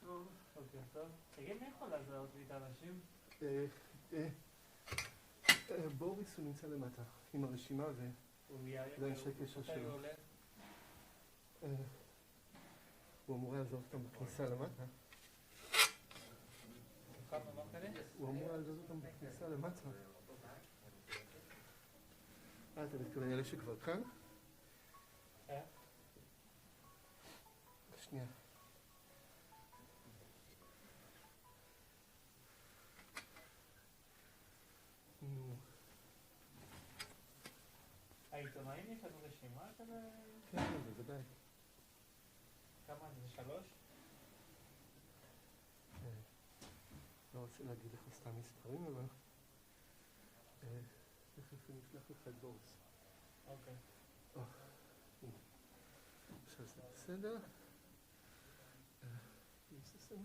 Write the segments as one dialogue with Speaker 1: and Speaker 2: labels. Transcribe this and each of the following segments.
Speaker 1: טוב.
Speaker 2: בוקר טוב. תגיד, מי יכול לעזור לי את האנשים?
Speaker 1: בוריס הוא נמצא למטה עם הרשימה ואנשי קשר שלו. הוא אמור לעזוב אותם בכניסה למטה. הוא אמור לעזוב אותם בכניסה למטה. אתה מתכוון אלה שכבר כאן? שנייה.
Speaker 2: העיתונאים יש לנו רשימה של...
Speaker 1: כן, בוודאי.
Speaker 2: כמה זה? 3?
Speaker 1: לא רוצה להגיד לך סתם מספרים, אבל... תכף אני אשלח לך את בוריס.
Speaker 2: אוקיי.
Speaker 1: עכשיו זה בסדר. זה בסדר.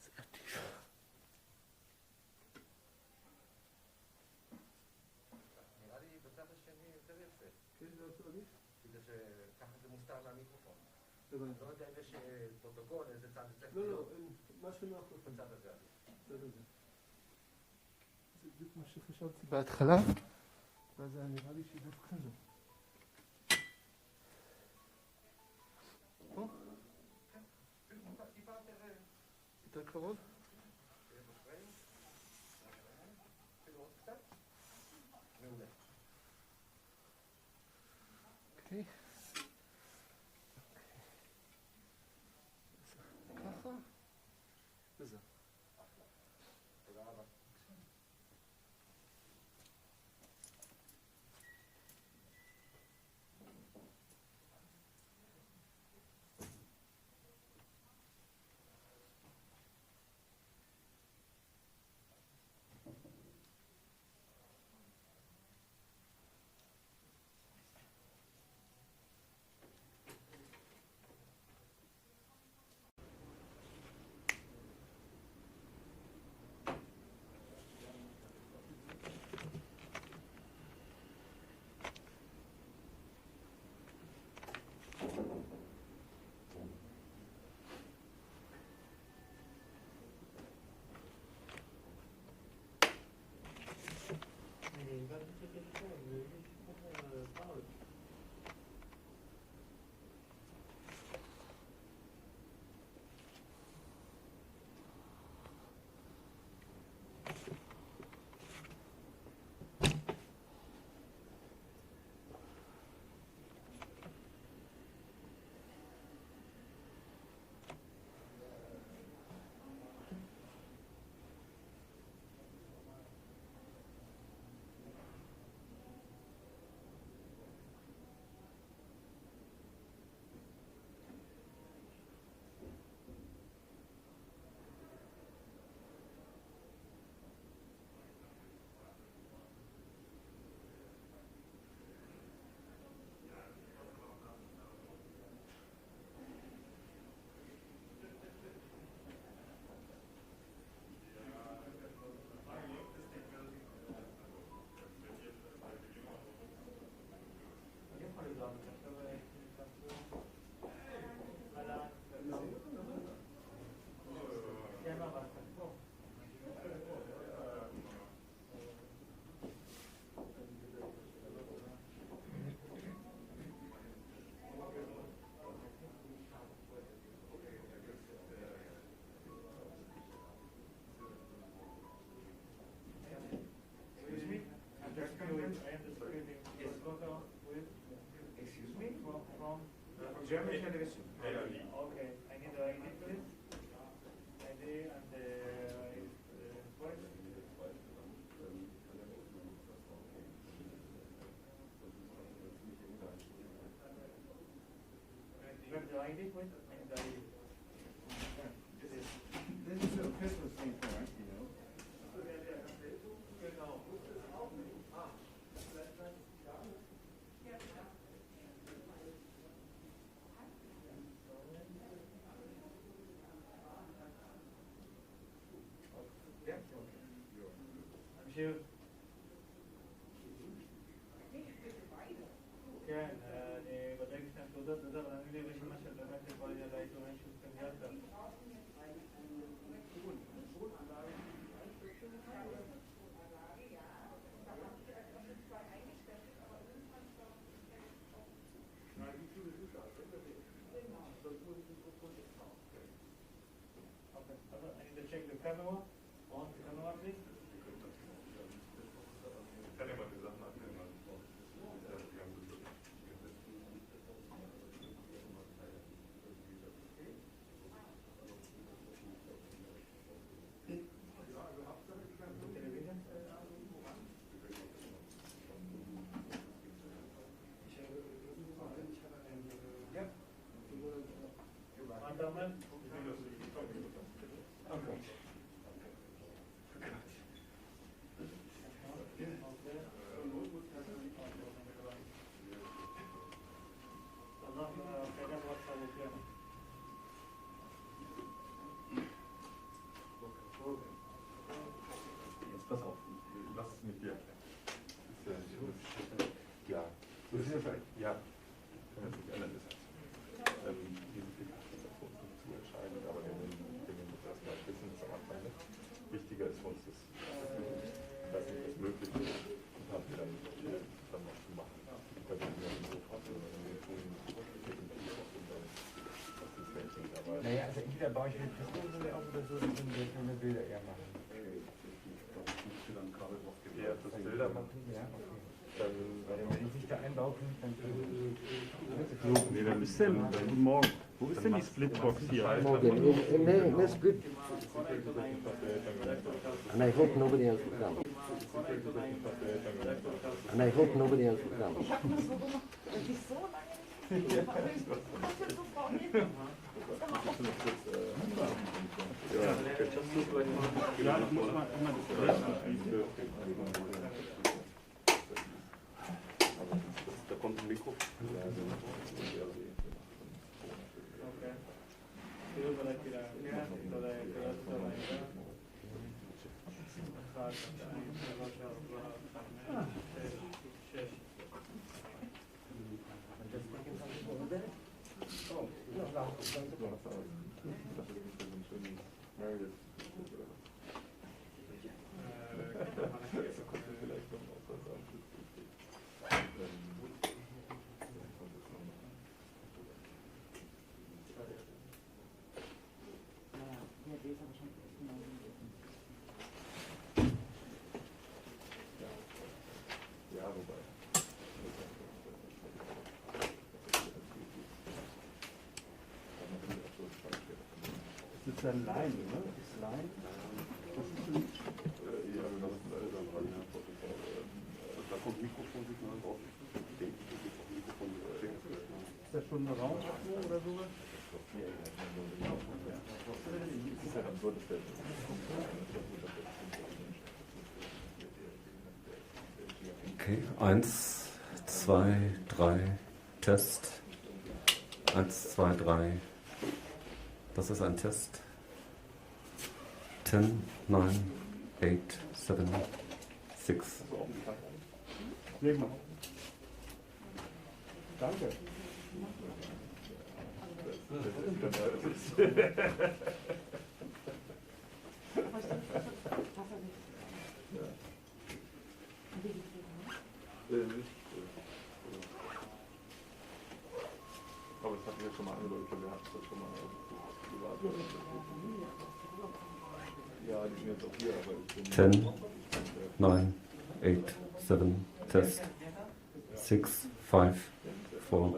Speaker 1: זה עדיף.
Speaker 3: נראה לי בצד השני יותר יפה.
Speaker 1: כן, זה יותר עדיף?
Speaker 3: בגלל שככה זה מוסתר מהמיקרופון.
Speaker 1: לא
Speaker 3: יודע אם יש פרוטוקול, איזה צד זה צריך
Speaker 1: לא,
Speaker 3: להיות.
Speaker 1: מה שנוח לך.
Speaker 3: בצד הזה עדיף.
Speaker 1: זה בדיוק מה שחשבתי בהתחלה, ואז היה נראה לי שהיא דווקא זו.
Speaker 3: טיפה
Speaker 1: יותר קרוב?
Speaker 3: אפילו עוד קצת? מעולה.
Speaker 1: אוקיי. ככה? וזהו.
Speaker 3: תודה רבה.
Speaker 4: German television.
Speaker 2: Okay, I need the ID, please. ID and the voice. You have the ID, please? I need the ID.
Speaker 4: This is a Christmas thing for us, you know.
Speaker 2: המשיך. כן, אני בדק שתי תעודות וזה, אבל אני Andermal?
Speaker 1: Okay.
Speaker 5: Jetzt pass auf, lass es mit dir erklären. Ja, so ist es halt. Ja, kann das nicht ändern, ist halt so. Diese Flickhaft ist auch für uns nicht zu entscheidend, aber wir nehmen das erstmal wissen, das am Anfang nicht. Wichtiger ist für uns, dass das möglich ist und haben wir dann noch zu machen. Da werden wir sofort wir tun definitiv auch was das Menschen dabei.
Speaker 4: Naja, also entweder baue ich mit Pistole auf oder so, dann können wir keine Bilder eher machen.
Speaker 5: Ja, das Bilder machen.
Speaker 4: Ja, okay.
Speaker 5: Dann,
Speaker 4: Wenn ich da einbauen kann, dann
Speaker 6: Nee, dann ist denn, guten Morgen. Wo ist denn die Splitbox hier?
Speaker 7: Morgan, no, that's good. And I hope nobody else will come. And I hope nobody else will come.
Speaker 6: Ja, ich muss mal immer das
Speaker 5: da kommt ein Mikro. Ja, wobei.
Speaker 6: Das ist ein Lein, oder? Das Lein? Das ist ein
Speaker 5: Ja, wir lassen da dran. Da kommt Mikrofonsignal drauf. Ich denke, das ist auch Mikrofon.
Speaker 6: Ist das schon eine Raumatmung oder sowas?
Speaker 5: ist ja ein absurdes Feld.
Speaker 8: Okay, 1, 2, 3, Test. 1, 2, 3. Das ist ein Test. 10, 9, 8, 7, 6.
Speaker 6: Leg mal. Danke.
Speaker 5: Aber das hatten wir schon mal angedeutet, wir hatten das schon mal privat. Ja, die sind jetzt auch hier, aber ich bin
Speaker 8: 10, 9, 8, 7, Test. 6, 5, 4.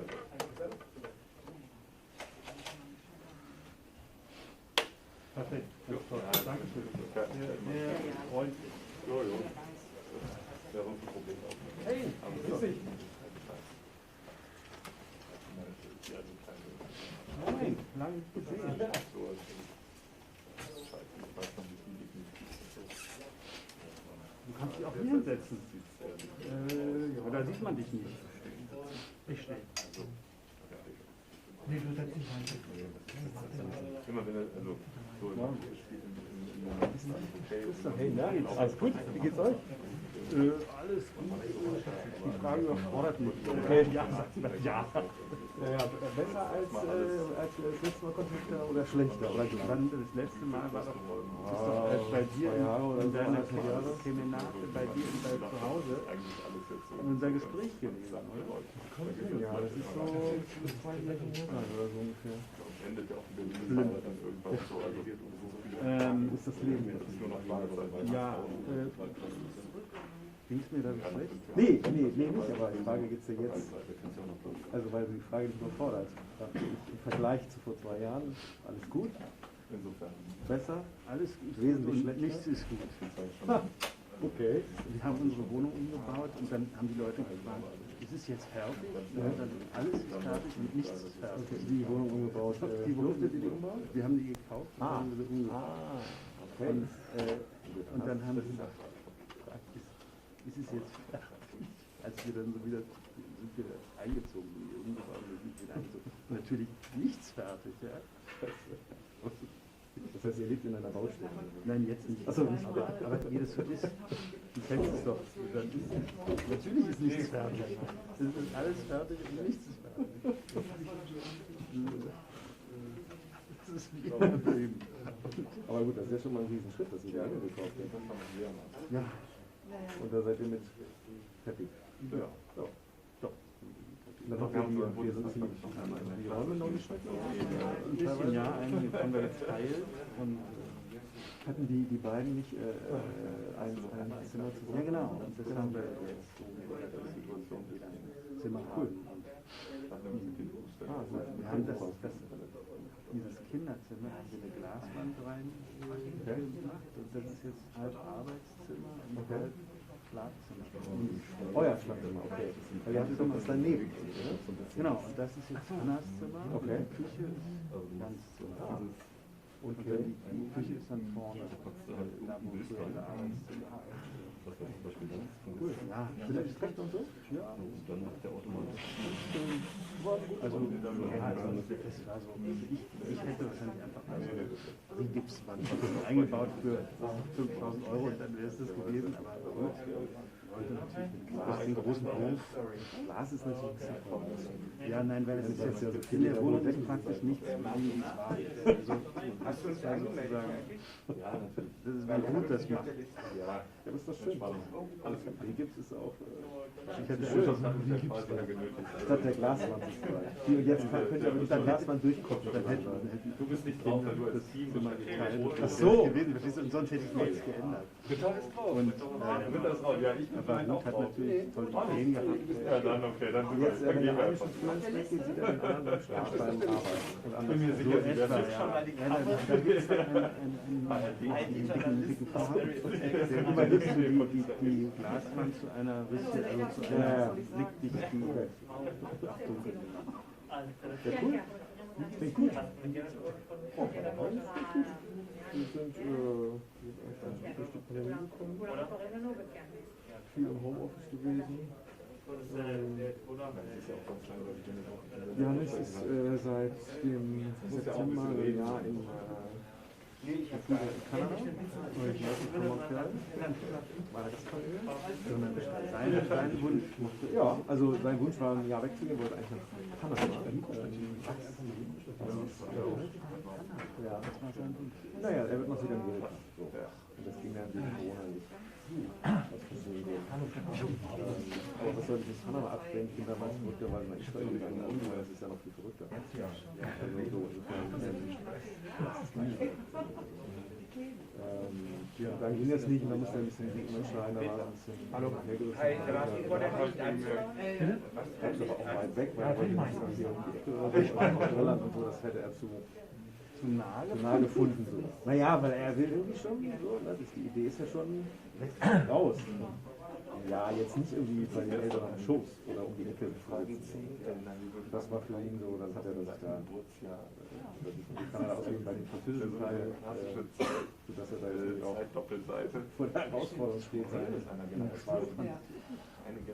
Speaker 6: Perfekt. Ganz toll. Dankeschön. Sehr freundlich.
Speaker 5: Ja, ja. Ja, sonst ein Problem auch.
Speaker 6: Hey, grüß dich. Moin, lange nicht gesehen. Du kannst dich auch hier hinsetzen. Ja, da sieht man dich nicht. Ich stehe. Nee, du setzt dich rein.
Speaker 5: Immer wenn er, also, so im Spiel
Speaker 6: Hey, na, alles gut? Wie geht's euch? Alles gut. Die Frage überfordert mich. Ja, sagt das ja. Ja, besser als das letzte Mal Kontakte oder schlechter? Oder dann das letzte Mal war doch, bei dir in deiner Seminare, bei dir zu Hause unser Gespräch gewesen, oder? Ja, das ist so 2 Monate oder so ungefähr. Schlimm. Ist das Leben jetzt? Ja, ging es mir da schlecht? Nee, nicht, aber die Frage geht es ja jetzt. Also, weil die Frage nicht überfordert. Im Vergleich zu vor 2 Jahren, alles gut?
Speaker 5: Insofern.
Speaker 6: Besser? Alles
Speaker 7: Wesentlich
Speaker 6: und nichts ist gut. Okay. Wir haben unsere Wohnung umgebaut und dann haben die Leute gefragt, es ist jetzt fertig, dann alles ist fertig und nichts ist fertig.
Speaker 4: Okay, die Wohnung umgebaut.
Speaker 6: Die Wohnung,
Speaker 4: Durftet ihr die umbauen?
Speaker 6: wir haben die gekauft und dann haben wir sie umgebaut.
Speaker 4: Okay.
Speaker 6: Und dann haben sie gesagt, ist es jetzt fertig? Als wir dann so wieder sind wir eingezogen, umgebaut, sind wieder eingezogen. Natürlich nichts fertig, ja.
Speaker 4: Das heißt, ihr lebt in einer Baustelle?
Speaker 6: Nein, jetzt nicht.
Speaker 4: Achso,
Speaker 6: aber wie das so ist, du kennst es doch. Dann ist, natürlich ist nichts fertig. Es ist alles fertig und nichts ist fertig. Das ist wie im Leben.
Speaker 4: Aber gut, das ist ja schon mal ein Riesenschritt, dass ihr die alle gekauft habt.
Speaker 6: Ja.
Speaker 4: Und da seid ihr mit happy.
Speaker 6: Ja.
Speaker 4: Doch. Dann noch wir sind ziemlich die Räume noch geschmeckt.
Speaker 6: Ein bisschen, ja, einige haben wir geteilt und
Speaker 4: Hatten die beiden nicht ein Zimmer zusammen?
Speaker 6: ja genau, und das haben wir jetzt so in der Situation wieder ein Zimmer haben. Wir haben dieses Kinderzimmer, haben wir eine Glaswand rein gemacht und das ist jetzt halb Arbeitszimmer und halb Schlafzimmer.
Speaker 4: Euer Schlafzimmer, okay. Weil ihr hattet doch das daneben.
Speaker 6: Genau, und das ist jetzt Annas Zimmer und die Küche ist ganz so. Und die Küche ist dann vorne, da wo früher der Arbeitszimmer
Speaker 4: Cool. Ja, sind das Recht und so?
Speaker 6: ja. Also, das war so, ich hätte wahrscheinlich einfach mal so die Gipswand eingebaut für 5.000 Euro und dann wäre es das gewesen, aber gut. Heute natürlich mit Glas, den großen Punkt.
Speaker 4: Glas ist natürlich ein bisschen.
Speaker 6: Ja, nein, weil es ist jetzt in der Wohnung ist praktisch nichts wie es war. Also, das war sozusagen, das ist wie gut das macht.
Speaker 4: Ja, das ist doch schön. Alles die Gips ist auch.
Speaker 6: Ich hätte
Speaker 4: Schön. Statt der Glaswand sozusagen. Und jetzt könnt ihr aber mit der Glaswand durchgucken.
Speaker 6: Dann hätten
Speaker 5: Du bist nicht drauf, weil du als Team
Speaker 6: Zimmer geteilt.
Speaker 4: Ach so.
Speaker 6: Gewesen, verstehst du? Und sonst hätte ich nichts geändert.
Speaker 5: Ritter ist drauf.
Speaker 6: Und,
Speaker 5: Ritter ist drauf. Ja, ich bin
Speaker 6: aber Ruth hat natürlich tolle Ideen gehabt.
Speaker 5: Ja, dann okay, dann
Speaker 4: Und jetzt, wenn
Speaker 5: gehen
Speaker 4: der
Speaker 5: wir
Speaker 4: eine schon Finanz weggeht, sieht er den anderen Spaß beim Arbeiten.
Speaker 5: Ich bin mir
Speaker 6: So
Speaker 5: sicher, sie
Speaker 6: etwa,
Speaker 5: werden
Speaker 6: ja. Da gibt es einen dicken Vorhang, der immer die Glaswand zu einer richtig, also zu einer blickdichten Achtung.
Speaker 4: Ja, cool. Klingt gut. Wir sind durch die Pandemie gekommen, viel im Homeoffice gewesen. Janis ist seit dem September ja in Kanada. War das
Speaker 6: Sein Wunsch.
Speaker 4: Ja, also sein Wunsch war, ein Jahr wegzugehen, wollte eigentlich nach Kanada. Ja. Naja, er wird noch wieder Geld haben. So. Und das ging dann wegen Corona nicht. Aber was soll ich mit Panama abdenken? Ich bin damals verrückter, weil mein Israel gegangen ist, weil das ist ja noch viel verrückter. Also so, dann ging das nicht und dann musste er ein bisschen entscheiden, da war er ein bisschen hergerissen. Er ist aber auch weit weg, weil er wollte nicht hier um die Ecke oder so, Irland und so, das hätte er zu nah gefunden. So. Naja, weil er will irgendwie schon, so, ne? Die Idee ist ja schon raus. Ja, jetzt nicht irgendwie bei den Eltern am Schoß oder um die Ecke gefragt. Das war für ihn so, dann hat er das da, kann er ausgehen bei den französischen Teil, sodass er da jetzt auch vor der Herausforderung steht.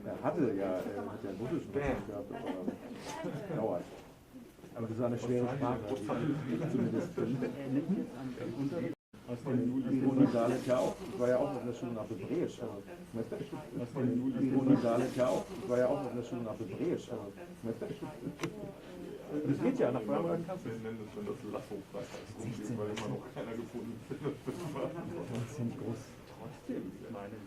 Speaker 4: Er hatte ja einen russischen Bezug gehabt, aber dauert. Aber das war eine schwere Sprache, zumindest. Aus dem Ironie ja auch, ich war ja auch in der Schule nach Hebräisch. Aus dem Ironie ja auch, ich war ja auch in der Schule nach Hebräisch. Das geht ja, nach Freiburg kannst du.
Speaker 5: Wir nennen das, wenn das Lasso-Freitag ist, weil immer noch keiner gefunden wird.
Speaker 4: Das ist ja nicht groß.
Speaker 6: Trotzdem, ich meine,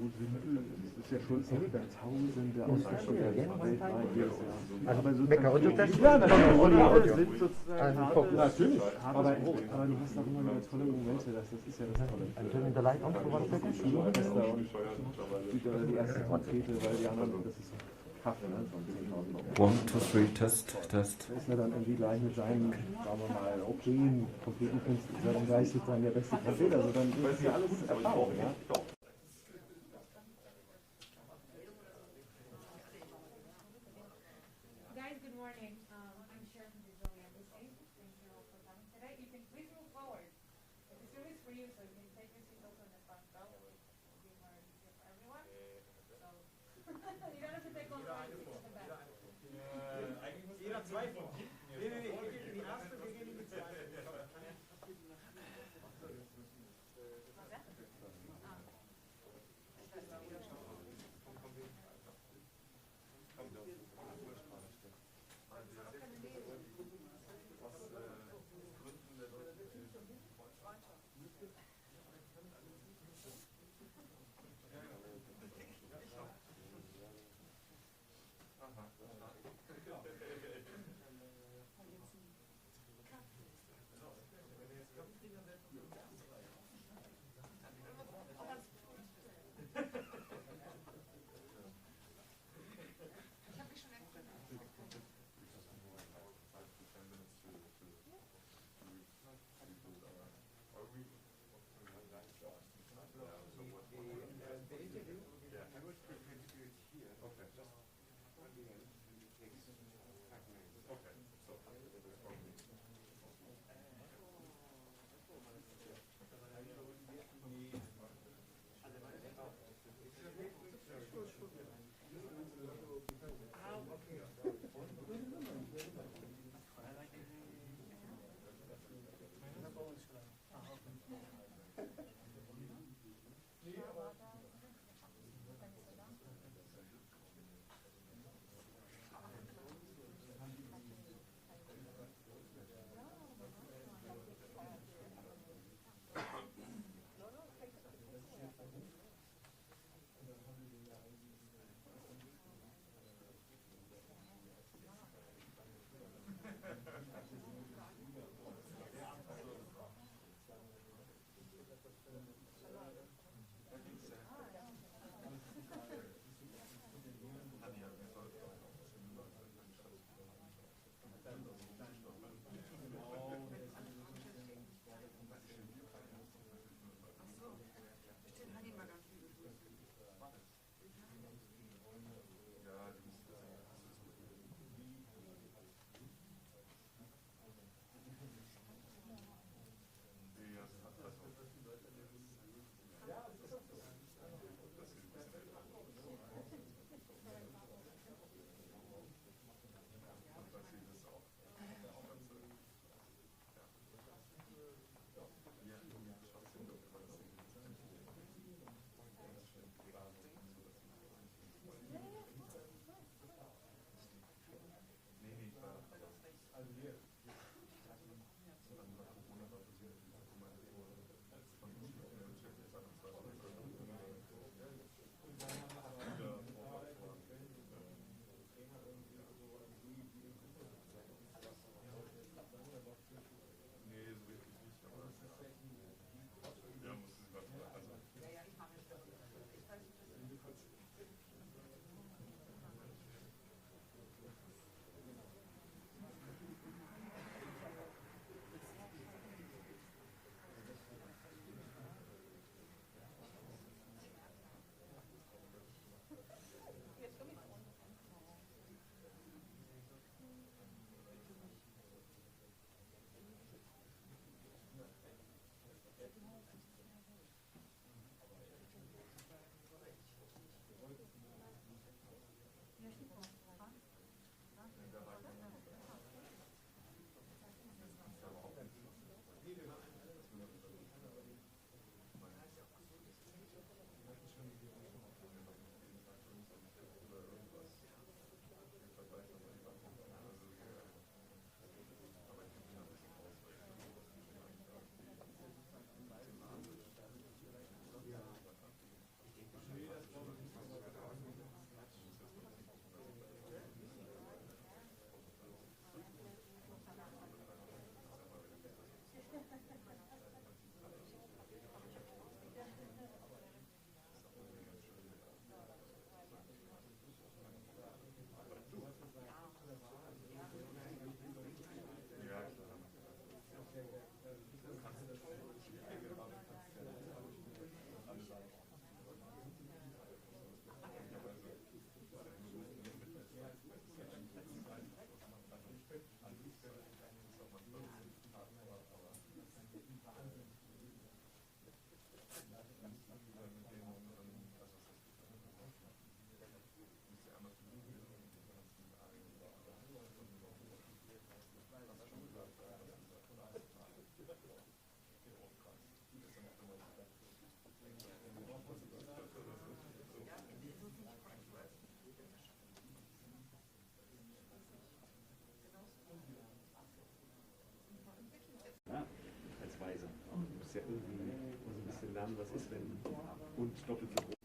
Speaker 6: so simpel, es ist ja schon
Speaker 4: Tausende Ausgeschildert weltweit jedes Jahr.
Speaker 6: aber so
Speaker 7: Mecker Audio Test?
Speaker 4: Ja, natürlich.
Speaker 6: sind sozusagen
Speaker 4: Natürlich. Aber du hast auch immer wieder tolle Momente, das ist ja das Tolle.
Speaker 7: Turn in the light on for 1 second.
Speaker 4: Schulorchester und die erste Trompete, weil die anderen, das ist Kaffee, ne?
Speaker 8: 1, 2, 3, test, test.
Speaker 4: Da ist er dann irgendwie gleich mit seinen, sagen wir mal, okayen Trompetenkünsten, ist er dann gleich sozusagen der beste Trompeter. Also dann ist ja alles Erfahrung, ja.
Speaker 3: Jeder zwei von hinten. Nee, wir gehen die erste, wir gehen die zweite.
Speaker 4: Ja, als Weiser. Du musst ja irgendwie so ein bisschen lernen, was ist, wenn und doppelt so groß.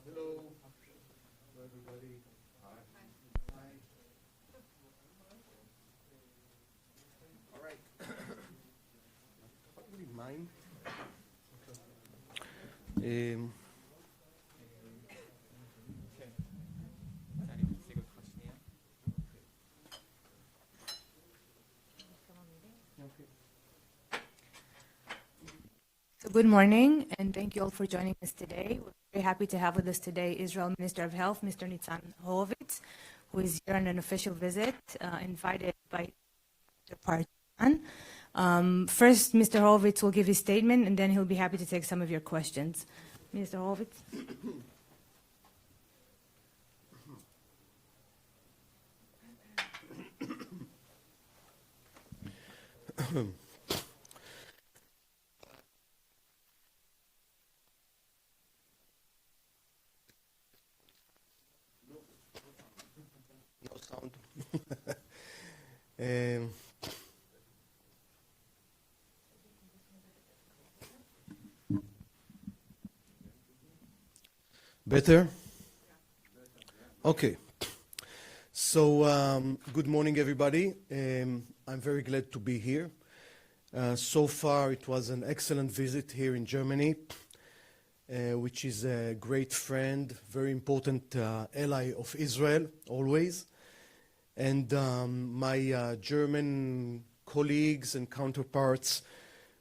Speaker 1: Hello, everybody. Hi. All right. What would you mind?
Speaker 9: So good morning, and thank you all for joining us today. We're very happy to have with us today Israel Minister of Health, Mr. Nitzan Horowitz, who is here on an official visit, invited by Dr. Partan. First, Mr. Horowitz will give his statement, and then he'll be happy to take some of your questions. Mr. Horowitz.
Speaker 10: No sound. Better? Okay. So, good morning, everybody. I'm very glad to be here. So far, it was an excellent visit here in Germany, which is a great friend, very important ally of Israel, always. And my German colleagues and counterparts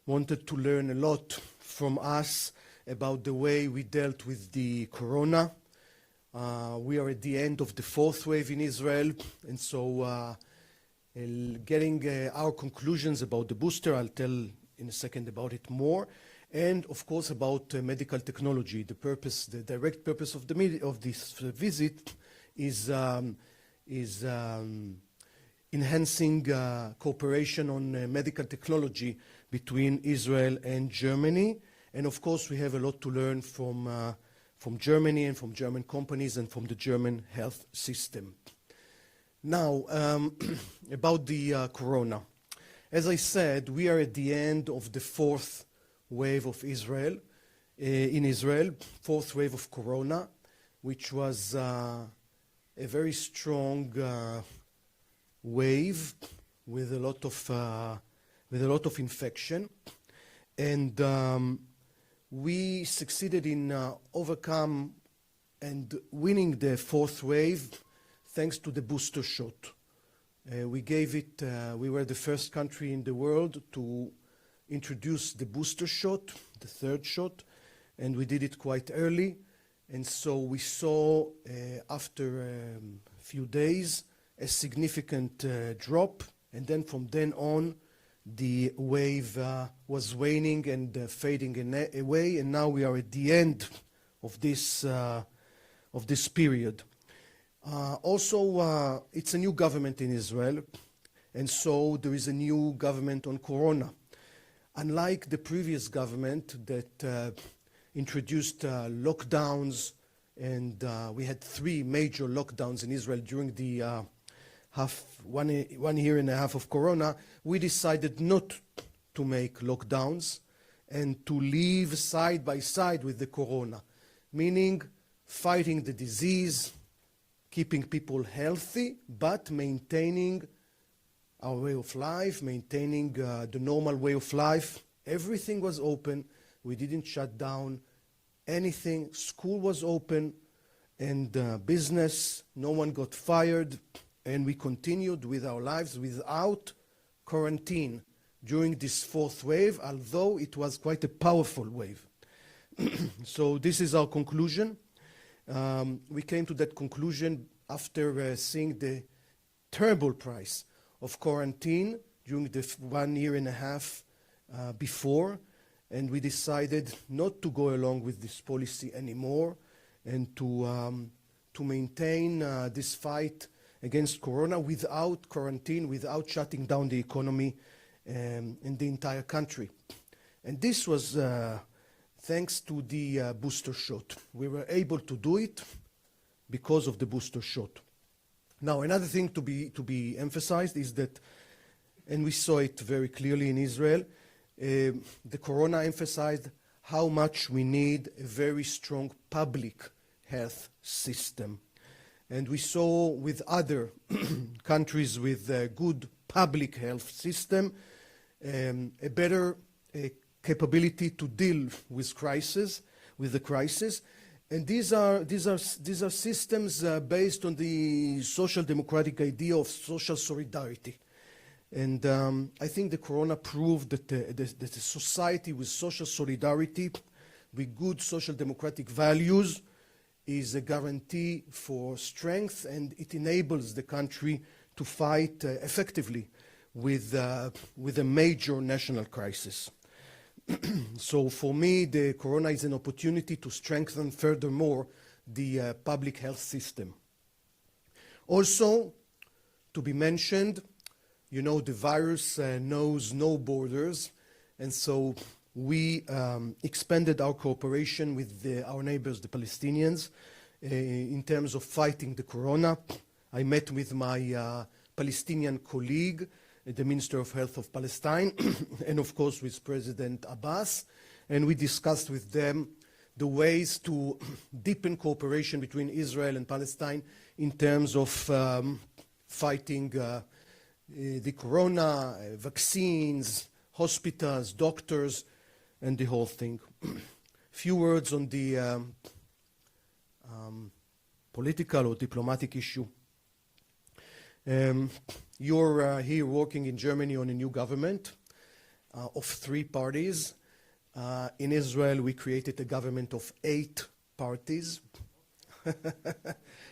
Speaker 10: wanted to learn a lot from us about the way we dealt with the corona. We are at the end of the fourth wave in Israel, and so getting our conclusions about the booster, I'll tell in a second about it more, and of course about medical technology. The purpose, the direct purpose of this visit is enhancing cooperation on medical technology between Israel and Germany. And of course, we have a lot to learn from Germany and from German companies and from the German health system. Now, about the corona. As I said, we are at the end of the fourth wave of Israel, in Israel, fourth wave of corona, which was a very strong wave with a lot of infection, and we succeeded in overcome and winning the fourth wave thanks to the booster shot. We gave it. We were the first country in the world to introduce the booster shot, the third shot, and we did it quite early. And so we saw, after a few days, a significant drop. And then from then on, the wave was waning and fading away. And now we are at the end of this period. Also, it's a new government in Israel. And so there is a new government on corona. Unlike the previous government that introduced lockdowns and we had 3 major lockdowns in Israel during the 1 year and a half of Corona, we decided not to make lockdowns and to live side by side with the Corona, meaning fighting the disease, keeping people healthy, but maintaining our way of life, maintaining the normal way of life. Everything was open. We didn't shut down anything. School was open, and business, no one got fired, and we continued with our lives without quarantine during this 4th wave, although it was quite a powerful wave. So this is our conclusion. We came to that conclusion after seeing the terrible price of quarantine during the 1 year and a half before, and we decided not to go along with this policy anymore and to maintain this fight against Corona without quarantine, without shutting down the economy in the entire country. And this was thanks to the booster shot. We were able to do it because of the booster shot. Now, another thing to be emphasized is that, and we saw it very clearly in Israel, the Corona emphasized how much we need a very strong public health system. And we saw with other countries with a good public health system a better capability to deal with the crisis. And these are systems based on the social democratic idea of social solidarity. And I think the Corona proved that the society with social solidarity, with good social democratic values, is a guarantee for strength, and it enables the country to fight effectively with a major national crisis. So for me, the Corona is an opportunity to strengthen furthermore the public health system. Also, to be mentioned, you know, the virus knows no borders, and so we expanded our cooperation with our neighbors, the Palestinians, in terms of fighting the Corona. I met with my Palestinian colleague, the Minister of Health of Palestine, and of course with President Abbas, and we discussed with them the ways to deepen cooperation between Israel and Palestine in terms of fighting the Corona, vaccines, hospitals, doctors, and the whole thing. Few words on the political or diplomatic issue. You're here working in Germany on a new government of 3 parties. In Israel, we created a government of 8 parties.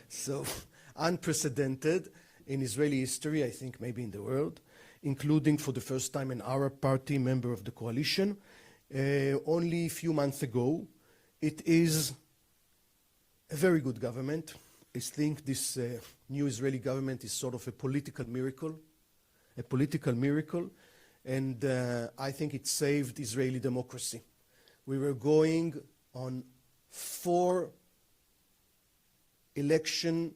Speaker 10: So unprecedented in Israeli history, I think maybe in the world, including for the first time an Arab party member of the coalition. Only a few months ago, it is a very good government. I think this new Israeli government is sort of a political miracle, and I think it saved Israeli democracy. We were going on 4 election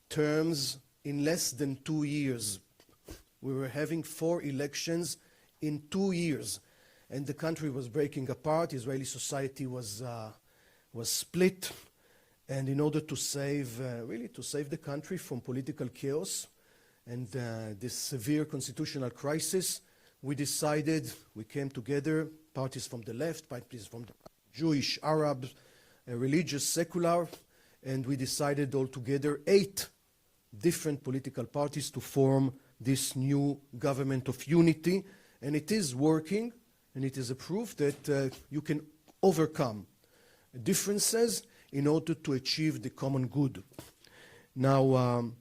Speaker 10: terms in less than 2 years. We were having 4 elections in 2 years, and the country was breaking apart. Israeli society was split, and in order to save, really to save the country from political chaos and this severe constitutional crisis, we came together, parties from the left, parties from the Jewish, Arab, religious, secular, and we decided all together 8 different political parties to form this new government of unity, and it is working, and it is a proof that you can overcome differences in order to achieve the common good. Now,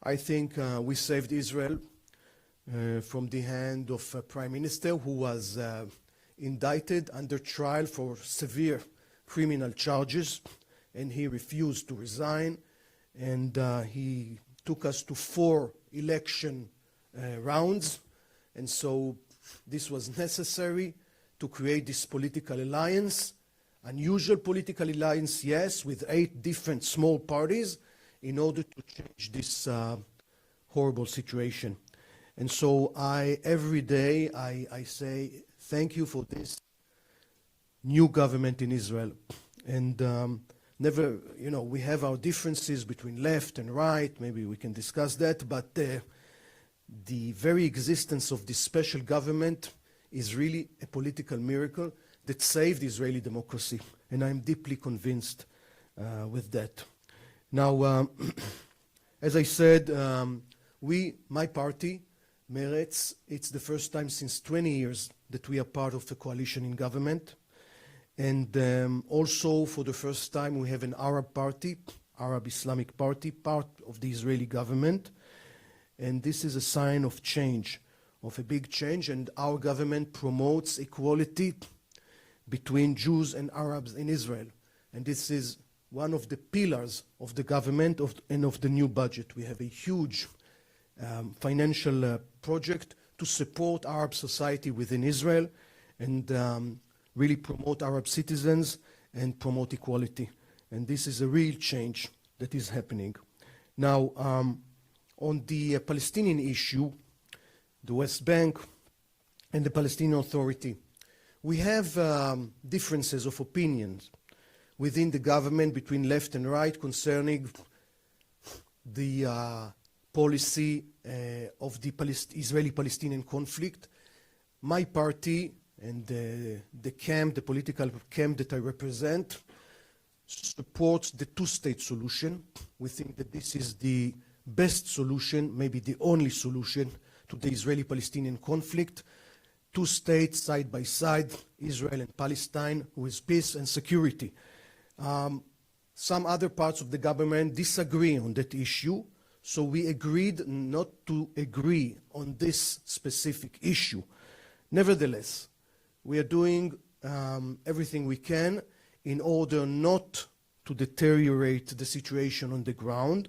Speaker 10: I think we saved Israel from the hand of a prime minister who was indicted under trial for severe criminal charges, and he refused to resign, and he took us to 4 election rounds, and so this was necessary to create this political alliance. unusual political alliance, yes, with 8 different small parties in order to change this horrible situation. And so every day I say thank you for this new government in Israel. And never, we have our differences between left and right, maybe we can discuss that, but the very existence of this special government is really a political miracle that saved Israeli democracy, and I'm deeply convinced with that. Now, as I said, my party, Meretz, it's the first time since 20 years that we are part of a coalition in government. And also, for the first time, we have an Arab party, Arab Islamic Party, part of the Israeli government. And this is a sign of change, of a big change. And our government promotes equality between Jews and Arabs in Israel. And this is one of the pillars of the government and of the new budget. We have a huge financial project to support Arab society within Israel and really promote Arab citizens and promote equality. And this is a real change that is happening. Now, on the Palestinian issue, the West Bank and the Palestinian Authority, we have differences of opinions within the government between left and right concerning the policy of the Israeli-Palestinian conflict. My party and the political camp that I represent, supports the two-state solution. We think that this is the best solution, maybe the only solution to the Israeli-Palestinian conflict. 2 states side by side, Israel and Palestine, with peace and security. Some other parts of the government disagree on that issue, so we agreed not to agree on this specific issue. Nevertheless, we are doing everything we can in order not to deteriorate the situation on the ground.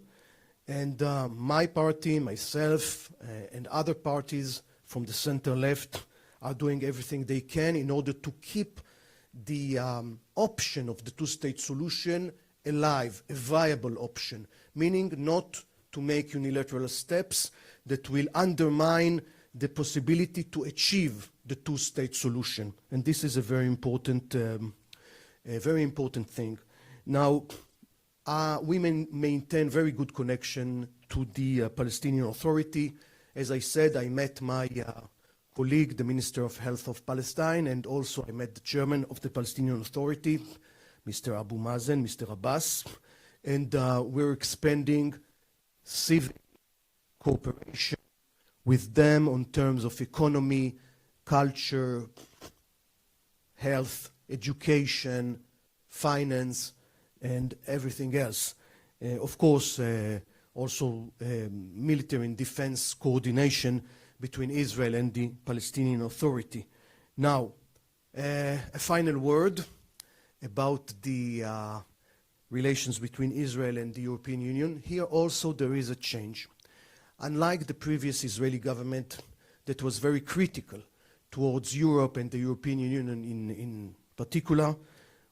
Speaker 10: And my party, myself, and other parties from the center-left are doing everything they can in order to keep the option of the two-state solution alive, a viable option, meaning not to make unilateral steps that will undermine the possibility to achieve the two-state solution. And this is a very important thing. Now, we maintain very good connection to the Palestinian Authority. As I said, I met my colleague, the Minister of Health of Palestine, and also I met the chairman of the Palestinian Authority, Mr. Abu Mazen, Mr. Abbas, and we're expanding civil cooperation with them on terms of economy, culture, health, education, finance, and everything else. Of course, also military and defense coordination between Israel and the Palestinian Authority. Now, a final word about the relations between Israel and the European Union. Here also there is a change. Unlike the previous Israeli government that was very critical towards Europe and the European Union in particular,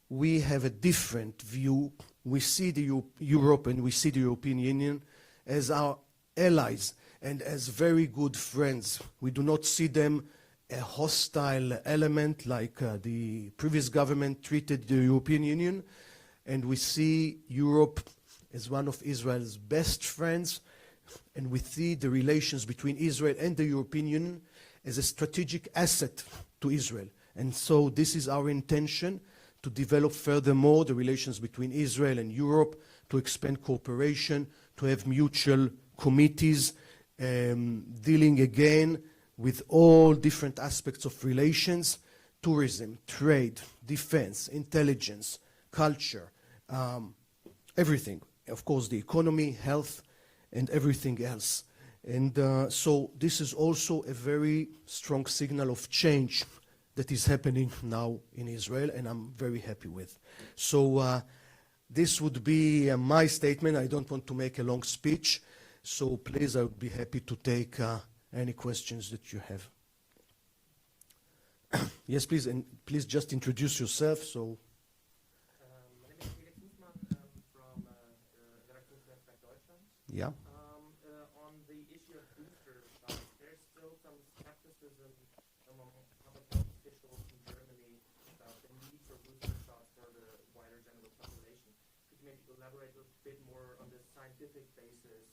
Speaker 10: we have a different view. We see Europe and we see the European Union as our allies and as very good friends. We do not see them a hostile element like the previous government treated the European Union, and we see Europe as one of Israel's best friends, and we see the relations between Israel and the European Union as a strategic asset to Israel. And so this is our intention, to develop furthermore the relations between Israel and Europe, to expand cooperation, to have mutual committees dealing again with all different aspects of relations: tourism, trade, defense, intelligence, culture, everything. Of course, the economy, health, and everything else. And so this is also a very strong signal of change that is happening now in Israel, and I'm very happy with. So this would be my statement. I don't want to make a long speech, so please, I would be happy to take any questions that you have. Yes, please, and please just introduce yourself. So, Yeah.
Speaker 11: On the issue of booster shots, there's still some skepticism among public health officials in Germany about the need for booster shots for the wider general population. Could you maybe elaborate a bit more on the scientific basis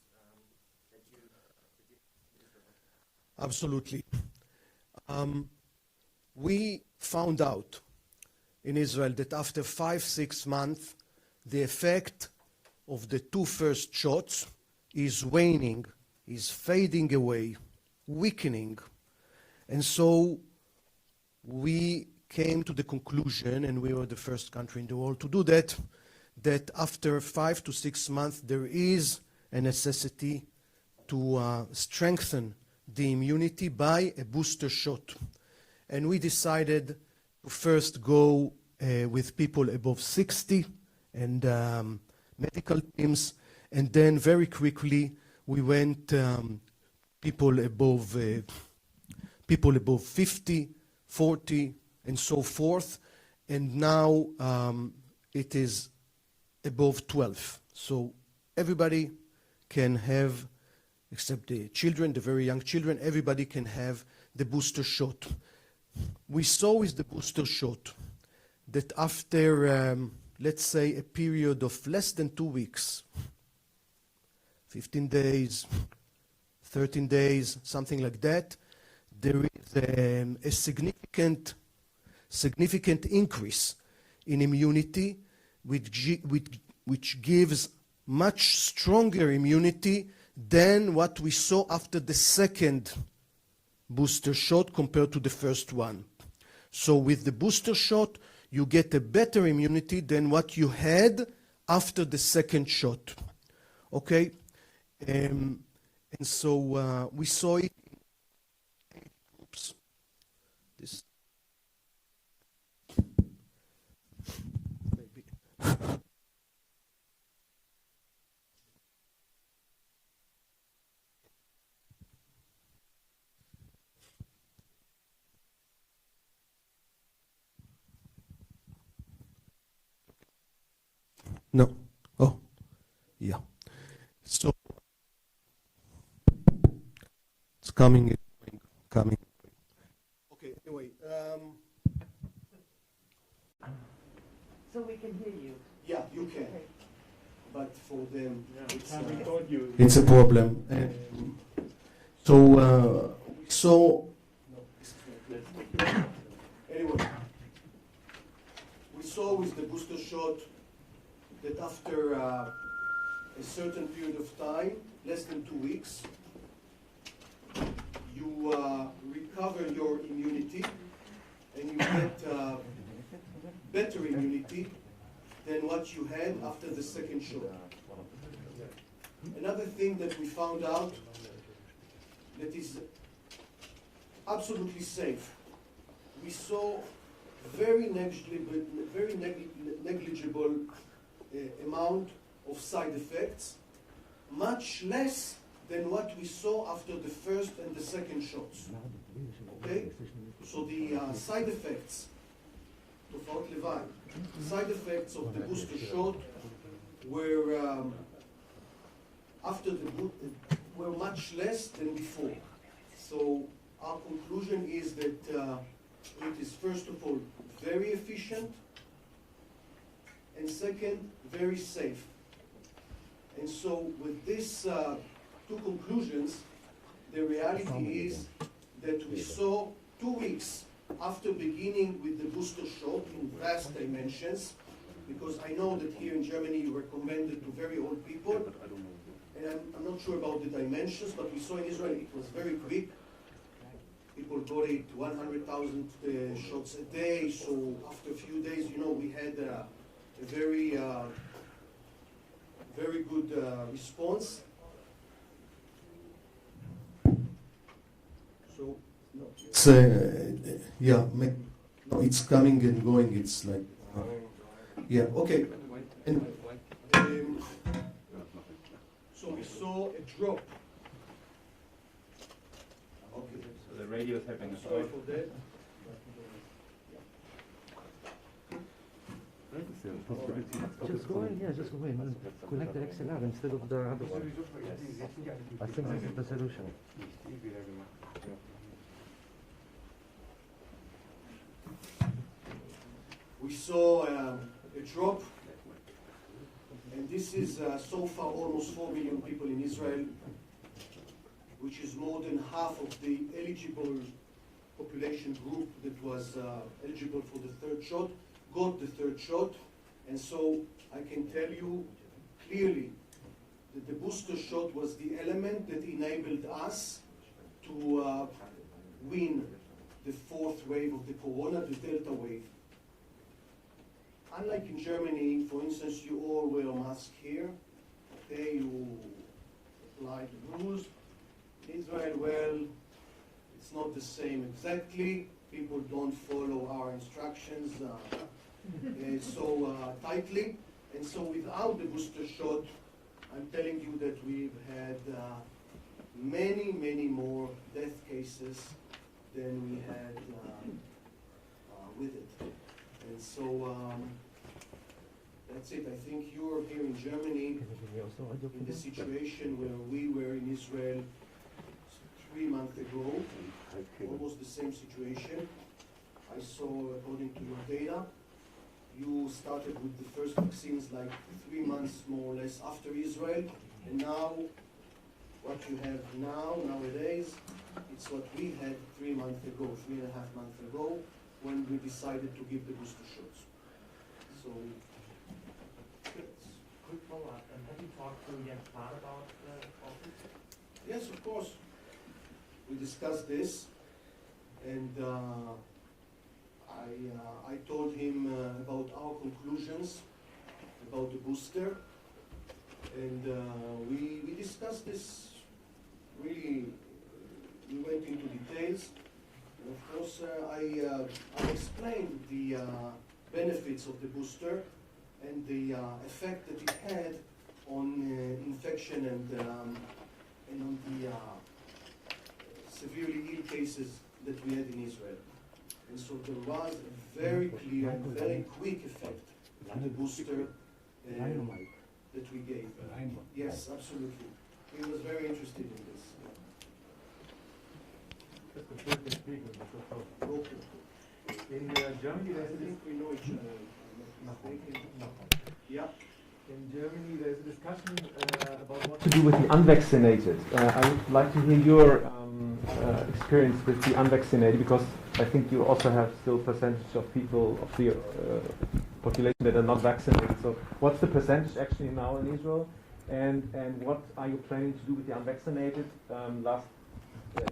Speaker 11: that you
Speaker 10: Absolutely. We found out in Israel that after 5-6 months, the effect of the 2 first shots is waning, is fading away, weakening. And so we came to the conclusion, and we were the first country in the world to do that, that after 5 to 6 months, there is a necessity to strengthen the immunity by a booster shot. And we decided to first go with people above 60 and medical teams, and then very quickly we went people above 50, 40, and so forth, and now it is above 12. So everybody can have, except the children, the very young children, everybody can have the booster shot. We saw with the booster shot that after, let's say, a period of less than 2 weeks, 15 days, 13 days, something like that, there is a significant increase in immunity, which gives much stronger immunity than what we saw after the second booster shot compared to the first one. So with the booster shot, you get a better immunity than what you had after the second shot. Okay? And so we saw it. Oops. This. Maybe. No. Oh, yeah. So it's coming. Okay. Anyway.
Speaker 12: So we can hear you.
Speaker 10: Yeah, you can. But for them,
Speaker 6: it's
Speaker 10: a problem. So anyway, we saw with the booster shot that after a certain period of time, less than 2 weeks, you recover your immunity and you get better immunity than what you had after the second shot. Another thing that we found out that is absolutely safe, we saw very negligible amount of side effects, much less than what we saw after the first and the second shots. Okay? So the side effects, תופעות לוואי, side effects of the booster shot were were much less than before. So our conclusion is that it is first of all very efficient, and second, very safe. And so with these 2 conclusions, the reality is that we saw 2 weeks after beginning with the booster shot in vast dimensions, because I know that here in Germany you recommended to very old people, and I'm not sure about the dimensions, but we saw in Israel it was very quick. People got it 100,000 shots a day, so after a few days, you know, we had a very good response. So, no, it's yeah, no, it's coming and going. It's like yeah, okay. And, so we saw a drop. Okay.
Speaker 3: So the radio is having a
Speaker 10: Sorry for that.
Speaker 4: the possibility.
Speaker 7: Just go in, yeah, just go in and connect the XLR instead of the other one. I think this is the solution.
Speaker 10: We saw a drop, and this is so far almost 4 million people in Israel, which is more than half of the eligible population group that was eligible for the third shot, got the third shot. And so I can tell you clearly that the booster shot was the element that enabled us to win the fourth wave of the corona, the Delta wave. Unlike in Germany, for instance, you all wear a mask here, okay, you apply the rules. In Israel, well, it's not the same exactly. People don't follow our instructions so tightly. And so without the booster shot, I'm telling you that we've had many, many more death cases than we had with it. And so that's it. I think you're here in Germany in the situation where we were in Israel 3 months ago, almost the same situation. I saw, according to your data, you started with the first vaccines like 3 months more or less after Israel, and now what you have nowadays, it's what we had 3 months ago, 3.5 months ago, when we decided to give the booster shots. So,
Speaker 11: quick follow-up, and have you talked to Jens Spahn about all this?
Speaker 10: yes, of course. We discussed this, and I told him about our conclusions about the booster, and we discussed this really. We went into details, and of course I explained the benefits of the booster and the effect that it had on infection and on the severely ill cases that we had in Israel. And so there was a very clear, very quick effect of the booster that we gave. Yes, absolutely. He was very interested in this.
Speaker 6: In Germany, there's
Speaker 10: we know each other. Yeah.
Speaker 6: In Germany, there's a discussion about what to do with the unvaccinated. I would like to hear your experience with the unvaccinated, because I think you also have still percentage of people of the population that are not vaccinated. So, what's the percentage actually now in Israel, and what are you planning to do with the unvaccinated?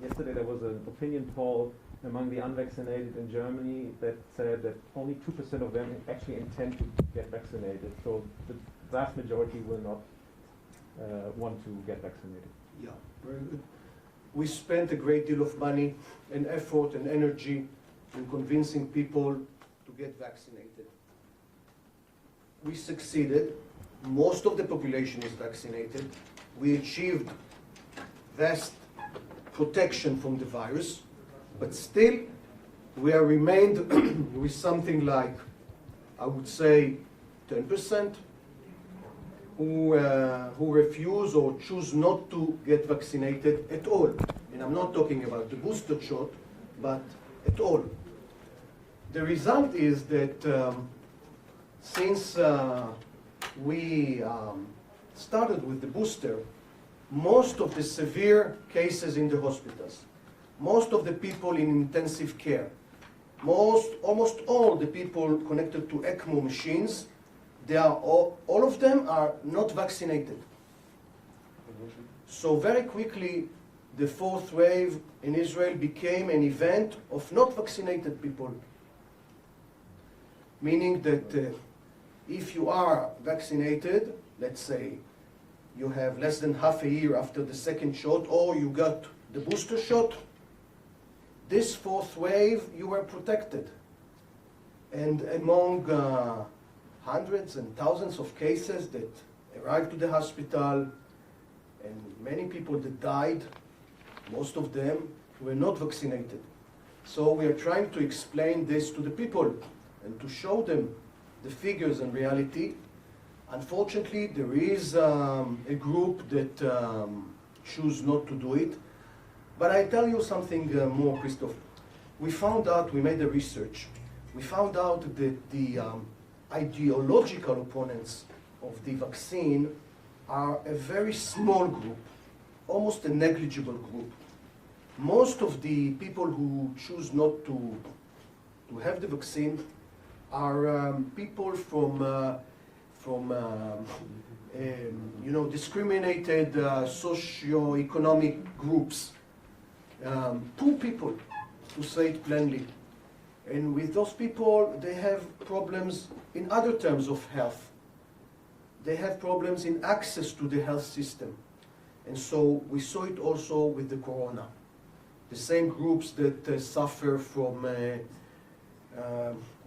Speaker 6: Yesterday there was an opinion poll among the unvaccinated in Germany that said that only 2% of them actually intend to get vaccinated. So the vast majority will not want to get vaccinated.
Speaker 10: Yeah, very good. We spent a great deal of money and effort and energy in convincing people to get vaccinated. We succeeded. Most of the population is vaccinated. We achieved vast protection from the virus, but still we are remained with something like, I would say, 10% who refuse or choose not to get vaccinated at all. And I'm not talking about the booster shot, but at all. The result is that since we started with the booster, most of the severe cases in the hospitals, most of the people in intensive care, almost all the people connected to ECMO machines, they are all of them are not vaccinated. So very quickly, the fourth wave in Israel became an event of not vaccinated people. Meaning that if you are vaccinated, let's say you have less than half a year after the second shot, or you got the booster shot, this fourth wave, you were protected. And among hundreds and thousands of cases that arrived to the hospital, and many people that died, most of them were not vaccinated. So we are trying to explain this to the people and to show them
Speaker 1: the figures and reality. Unfortunately, there is a group that choose not to do it. But I tell you something more, Christoph. We found out, we made the research, we found out that the ideological opponents of the vaccine are a very small group, almost a negligible group. Most of the people who choose not to have the vaccine are people from discriminated socio-economic groups, poor people, to say it plainly. And with those people, they have problems in other terms of health. They have problems in access to the health system. And so we saw it also with the corona. The same groups that suffer from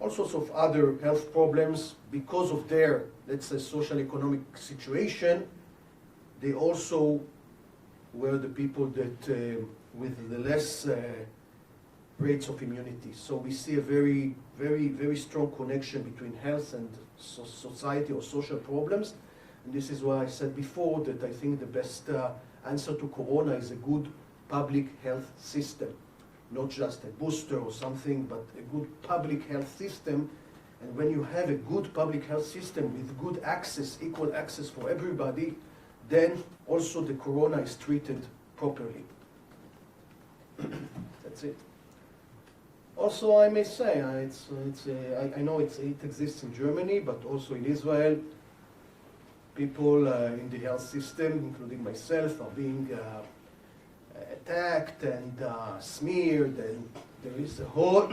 Speaker 1: all sorts of other health problems because of their, let's say, social economic situation, they also were the people that with the less rates of immunity. So we see a very, very, very strong connection between health and society or social problems. And this is why I said before that I think the best answer to corona is a good public health system. Not just a booster or something, but a good public health system. And when you have a good public health system with good access, equal access for everybody, then also the corona is treated properly. That's it. Also, I may say, I know it exists in Germany, but also in Israel, people in the health system, including myself, are being attacked and smeared, and there is a whole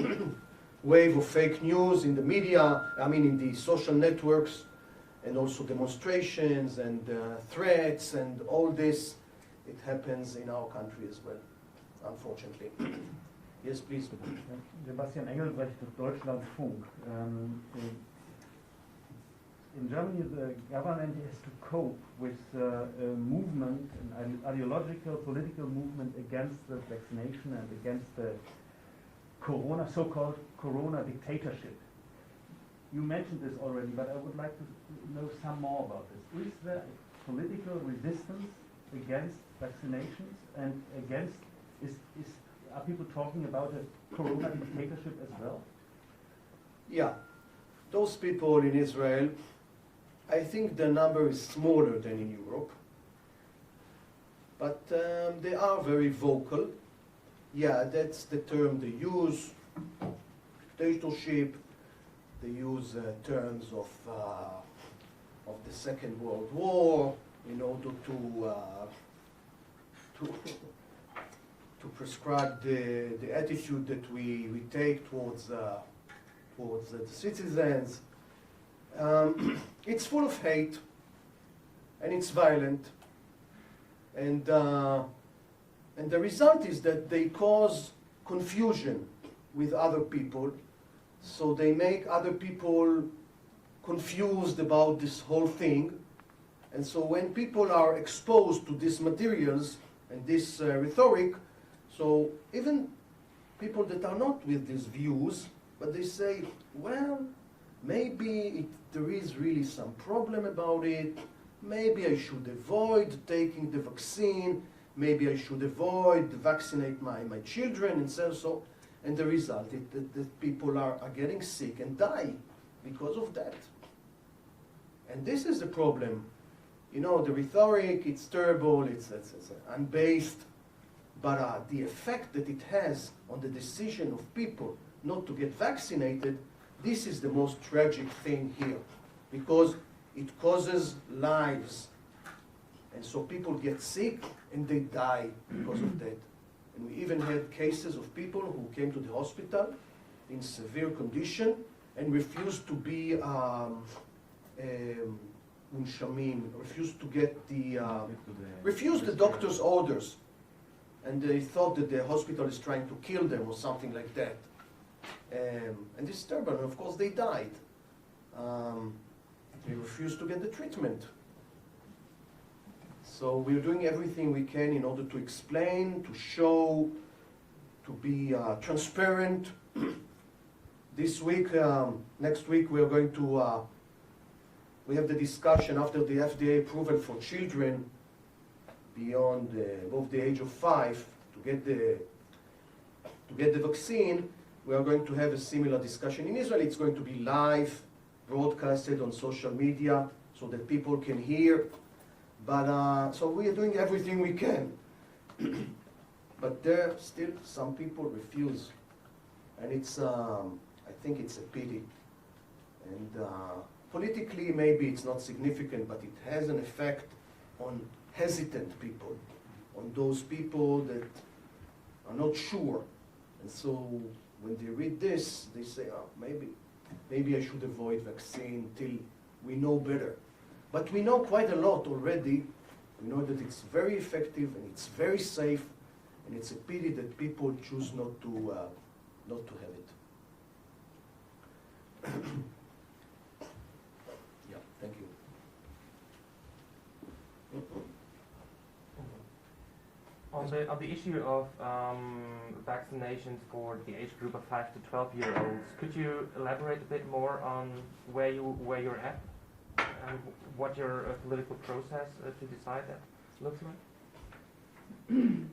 Speaker 1: wave of fake news in the media, in the social networks, and also demonstrations and threats and all this. It happens in our country as well, unfortunately. Yes, please.
Speaker 6: Sebastian Engelbrecht of Deutschlandfunk. In Germany, the government has to cope with a movement, an ideological, political movement against the vaccination and against the so-called corona dictatorship. You mentioned this already, but I would like to know some more about this. Is there political resistance against vaccinations and against, are people talking about a corona dictatorship as well?
Speaker 1: Yeah, those people in Israel, I think the number is smaller than in Europe, but they are very vocal. Yeah, that's the term they use, dictatorship. They use terms of the Second World War in order to prescribe the attitude that we take towards the citizens. It's full of hate, and it's violent, and the result is that they cause confusion with other people, so they make other people confused about this whole thing, and so when people are exposed to these materials and this rhetoric, so even people that are not with these views, but they say, well, maybe there is really some problem about it. Maybe I should avoid taking the vaccine. Maybe I should avoid vaccinate my children and so. And the result is that people are getting sick and die because of that. And this is the problem. You know, the rhetoric, it's terrible, it's unbased, but the effect that it has on the decision of people not to get vaccinated, this is the most tragic thing here, because it causes lives. And so people get sick and they die because of that. And we even had cases of people who came to the hospital in severe condition and refused to be unshamim, refused to get refused the doctor's orders. And they thought that the hospital is trying to kill them or something like that. And this is terrible. And of course, they died. They refused to get the treatment. So we're doing everything we can in order to explain, to show, to be transparent. This week, next week, we are going to, we have the discussion after the FDA approval for children beyond, above the age of 5 to get the vaccine. We are going to have a similar discussion in Israel. It's going to be live, broadcasted on social media so that people can hear. But so we are doing everything we can. But there still some people refuse. And it's, I think it's a pity. And politically, maybe it's not significant, but it has an effect on hesitant people, on those people that are not sure. And so when they read this, they say, oh, maybe I should avoid vaccine till we know better. But we know quite a lot already. We know that it's very effective and it's very safe, and it's a pity that people choose not to have it. Yeah, thank you.
Speaker 11: On the issue of vaccinations for the age group of 5 to 12-year-olds, could you elaborate a bit more on where you're at and what your political process to decide that looks like?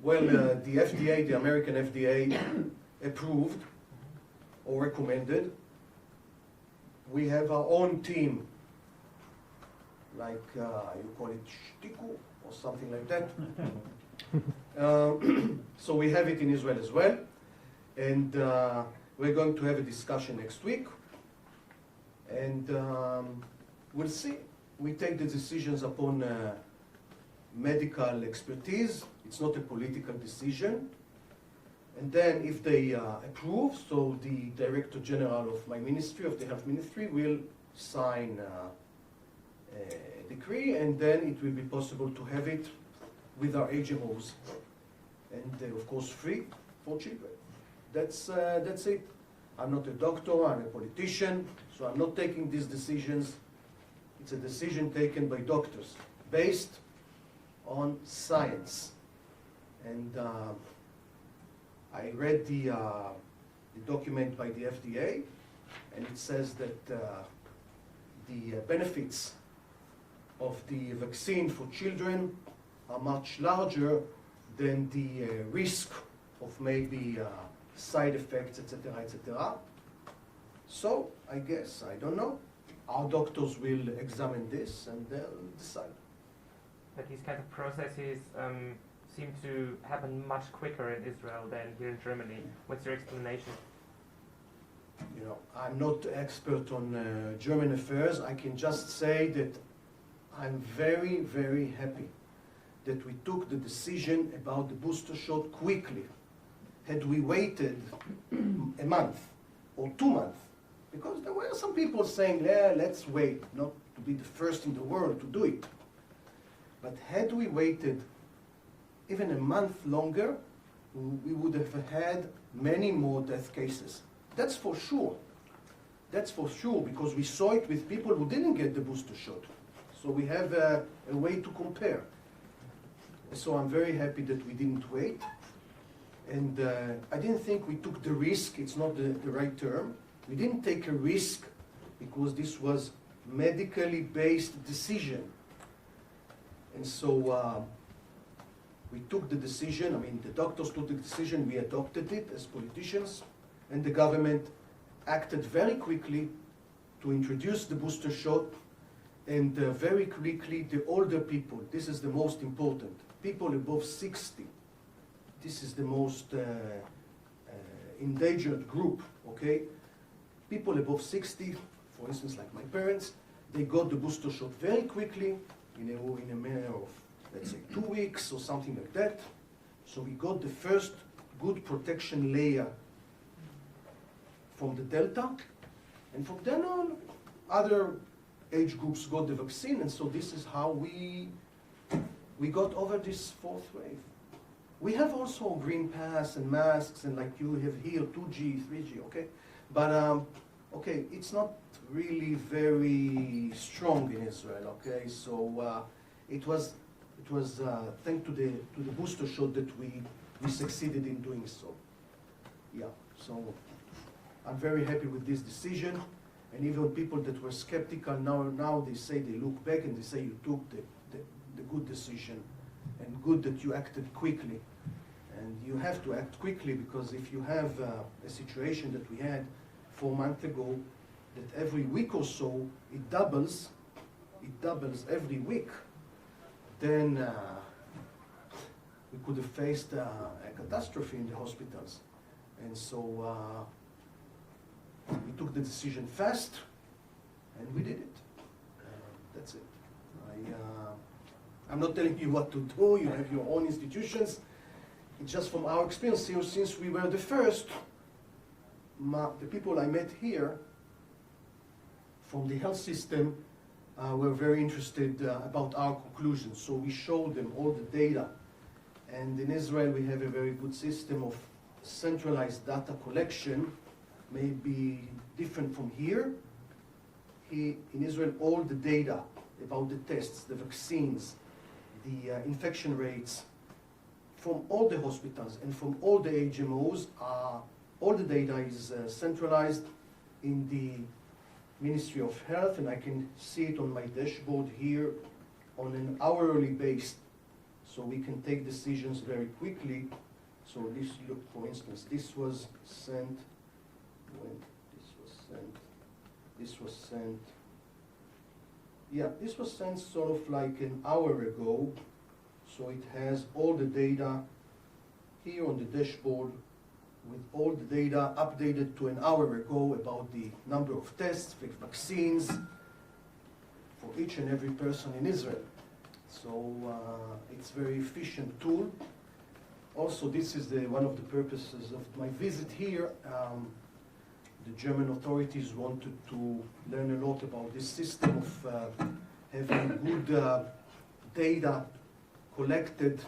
Speaker 1: Well, the FDA, the American FDA, approved or recommended. We have our own team, like you call it shtiku or something like that. So we have it in Israel as well, and we're going to have a discussion next week, and we'll see. We take the decisions upon medical expertise. It's not a political decision. And then if they approve, so the Director General of my ministry, of the Health Ministry, will sign a decree, and then it will be possible to have it with our HMOs. And of course free for children. That's it. I'm not a doctor, I'm a politician, so I'm not taking these decisions. It's a decision taken by doctors, based on science. And I read the document by the FDA, and it says that the benefits of the vaccine for children are much larger than the risk of maybe side effects, etc., etc. So I guess, I don't know, our doctors will examine this and they'll decide.
Speaker 11: But these kind of processes seem to happen much quicker in Israel than here in Germany. What's your explanation?
Speaker 1: You know, I'm not expert on German affairs. I can just say that I'm very, very happy that we took the decision about the booster shot quickly. Had we waited a month or 2 months, because there were some people saying, yeah, let's wait, not to be the first in the world to do it. But had we waited even a month longer, we would have had many more death cases. That's for sure. That's for sure, because we saw it with people who didn't get the booster shot. So we have a way to compare. So I'm very happy that we didn't wait. And I didn't think we took the risk, it's not the right term. We didn't take a risk because this was medically based decision. And so we took the decision, I mean the doctors took the decision, we adopted it as politicians, and the government acted very quickly to introduce the booster shot, and very quickly the older people, this is the most important, people above 60, this is the most endangered group, okay? People above 60, for instance like my parents, they got the booster shot very quickly, in a matter of, let's say, 2 weeks or something like that. So we got the first good protection layer from the Delta, and from then on, other age groups got the vaccine, and so this is how we got over this fourth wave. We have also green pass and masks, and like you have here, 2G, 3G, okay? But, okay, it's not really very strong in Israel, okay? So it was thanks to the booster shot that we succeeded in doing so. Yeah, so I'm very happy with this decision. And even people that were skeptical, now they say, they look back and they say you took the good decision, and good that you acted quickly. And you have to act quickly, because if you have a situation that we had 4 months ago, that every week or so it doubles every week, then we could have faced a catastrophe in the hospitals. And so we took the decision fast, and we did it. That's it. I'm not telling you what to do. You have your own institutions. It's just from our experience here, since we were the first, the people I met here from the health system were very interested about our conclusions. So we showed them all the data. And in Israel, we have a very good system of centralized data collection, maybe different from here. In Israel, all the data about the tests, the vaccines, the infection rates, from all the hospitals and from all the HMOs, all the data is centralized in the Ministry of Health, and I can see it on my dashboard here on an hourly basis. So we can take decisions very quickly. So this, look, for instance, this was sent, when this was sent, yeah, this was sent sort of like an hour ago. So it has all the data here on the dashboard, with all the data updated to an hour ago about the number of tests, vaccines, for each and every person in Israel. So it's a very efficient tool. Also, this is one of the purposes of my visit here. The German authorities wanted to learn a lot about this system of having good data collected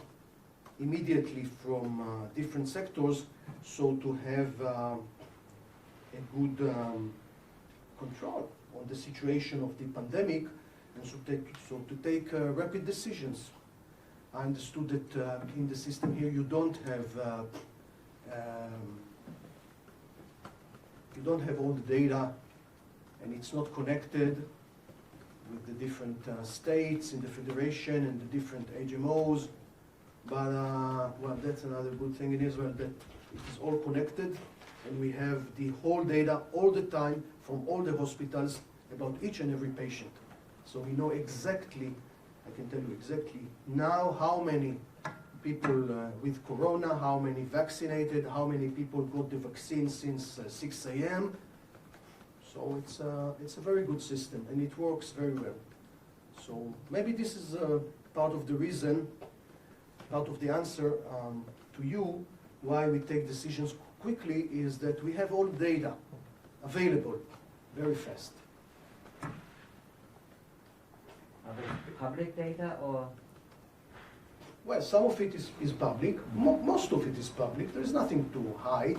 Speaker 1: immediately from different sectors, so to have a good control on the situation of the pandemic, and so to take rapid decisions. I understood that in the system here you don't have all the data, and it's not connected with the different states in the federation and the different HMOs. But well, that's another good thing in Israel, that it is all connected, and we have the whole data all the time from all the hospitals about each and every patient. So we know exactly, I can tell you exactly now how many people with corona, how many vaccinated, how many people got the vaccine since 6 a.m. So it's a very good system, and it works very well. So maybe this is part of the reason, part of the answer to you why we take decisions quickly, is that we have all data available very fast.
Speaker 12: Public data or?
Speaker 1: Well, some of it is public. Most of it is public. There is nothing to hide.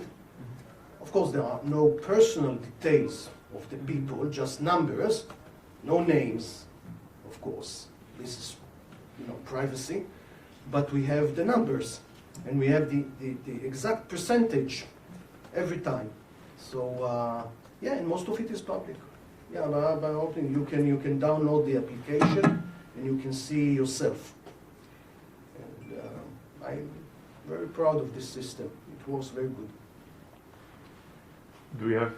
Speaker 1: Of course, there are no personal details of the people, just numbers, no names, of course. This is, privacy. But we have the numbers, and we have the exact percentage every time. So, yeah, and most of it is public. Yeah, by opening, you can download the application, and you can see yourself. And I'm very proud of this system. It works very good.
Speaker 5: Do we have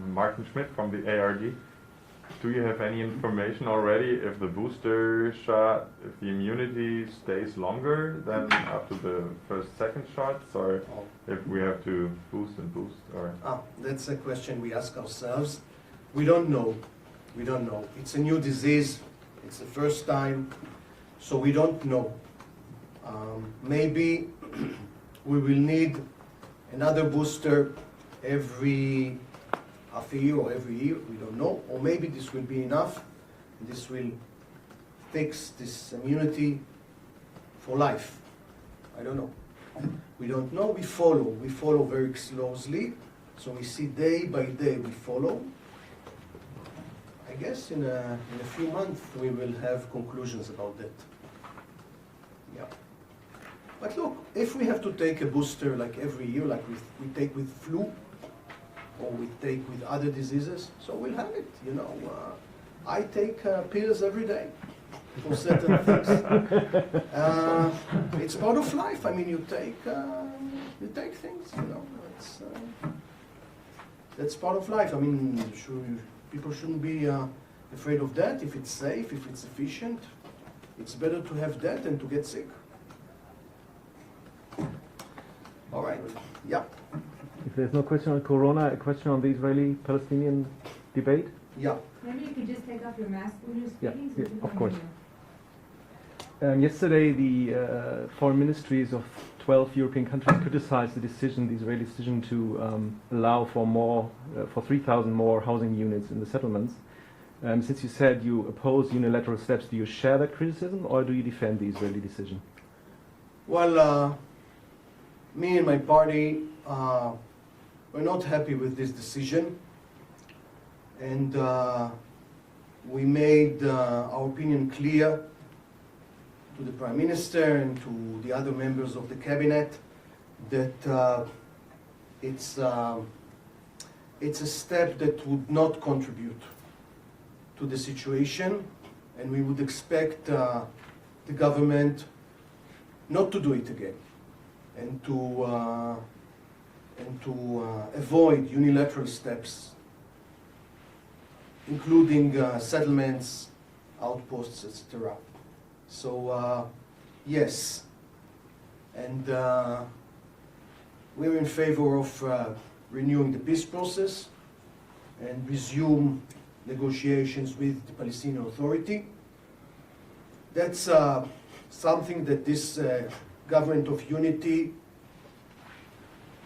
Speaker 5: Martin Schmidt from the ARD? Do you have any information already if the booster shot, if the immunity stays longer than after the second shots, or if we have to boost and boost? Or?
Speaker 1: That's a question we ask ourselves. We don't know. We don't know. It's a new disease. It's the first time, so we don't know. Maybe we will need another booster every half a year or every year, we don't know. Or maybe this will be enough. This will fix this immunity for life. I don't know. We don't know. We follow very closely. So we see day by day, we follow. I guess in a few months we will have conclusions about that. Yeah. But look, if we have to take a booster like every year, like we take with flu, or we take with other diseases. So we'll have it, you know. I take pills every day for certain things. It's part of life. I mean, you take things, you know. That's part of life. I mean, people shouldn't be afraid of that. If it's safe, if it's efficient, it's better to have that than to get sick. All right. Yeah.
Speaker 6: If there's no question on Corona, a question on the Israeli-Palestinian debate?
Speaker 1: Yeah.
Speaker 9: Maybe you could just take off your mask when you're speaking.
Speaker 6: Yeah, of course. Yesterday, the foreign ministries of 12 European countries criticized the Israeli decision to allow for 3,000 more housing units in the settlements. Since you said you oppose unilateral steps, do you share that criticism or do you defend the Israeli decision?
Speaker 1: Well, me and my party, we're not happy with this decision, and we made our opinion clear to the Prime Minister and to the other members of the cabinet that it's a step that would not contribute to the situation, and we would expect the government not to do it again, and to avoid unilateral steps, including settlements, outposts, etc. So yes, and we're in favor of renewing the peace process and resume negotiations with the Palestinian Authority. That's something that this government of unity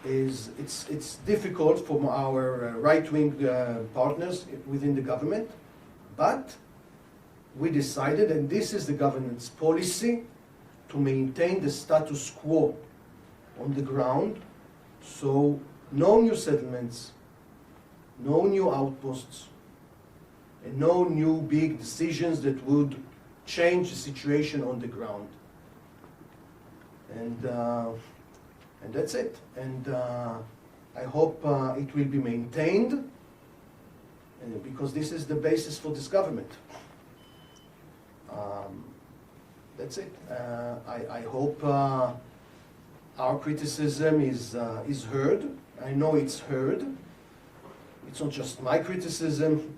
Speaker 1: it's difficult for our right-wing partners within the government, but we decided, and this is the government's policy, to maintain the status quo on the ground. So no new settlements, no new outposts, and no new big decisions that would change the situation on the ground. And that's it. And I hope it will be maintained, because this is the basis for this government. That's it. I hope our criticism is heard. I know it's heard. It's not just my criticism.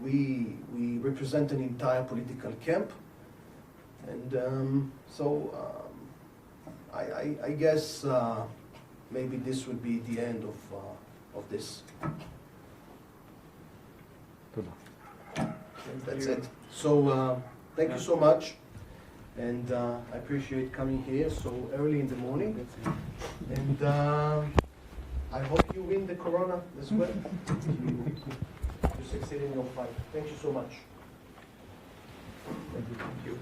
Speaker 1: We represent an entire political camp, and I guess maybe this would be the end of this. That's it. So thank you so much, and I appreciate coming here so early in the morning. And I hope you win the Corona as well. You succeed in your fight. Thank you so much. Thank you. Thank you.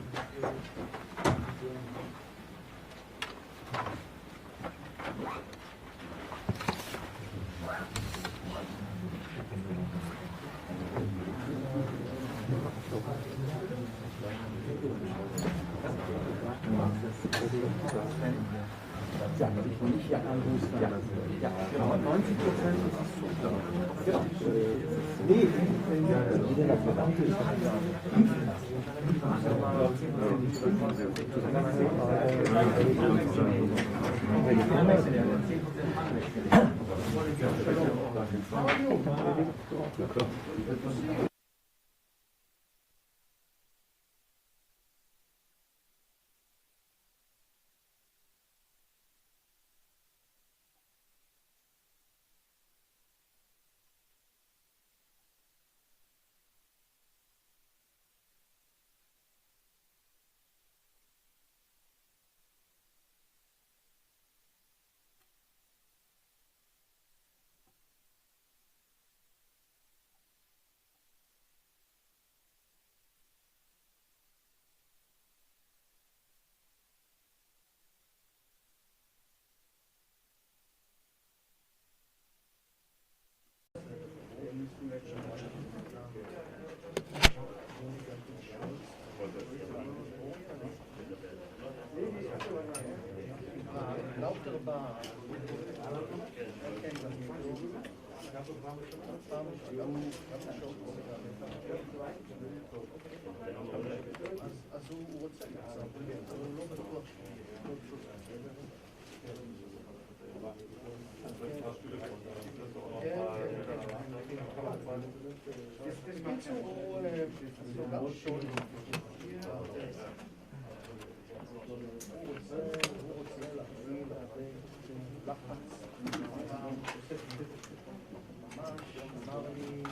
Speaker 4: Ja, ich ja anrufen. Ja, genau. 90% ist es so. Nee, wenn das verdammt ist,
Speaker 1: אז הוא רוצה קצת, הוא לא בטוח בקיצור, הוא גם שואל, הוא רוצה להפעיל לחץ, אמר לי,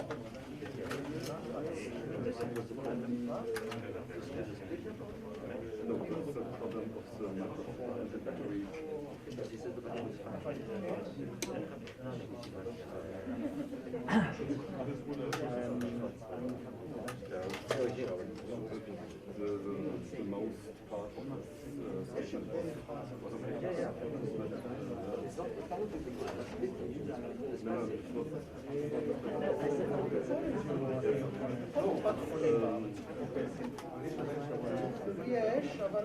Speaker 5: the most part of this session
Speaker 1: יש, אבל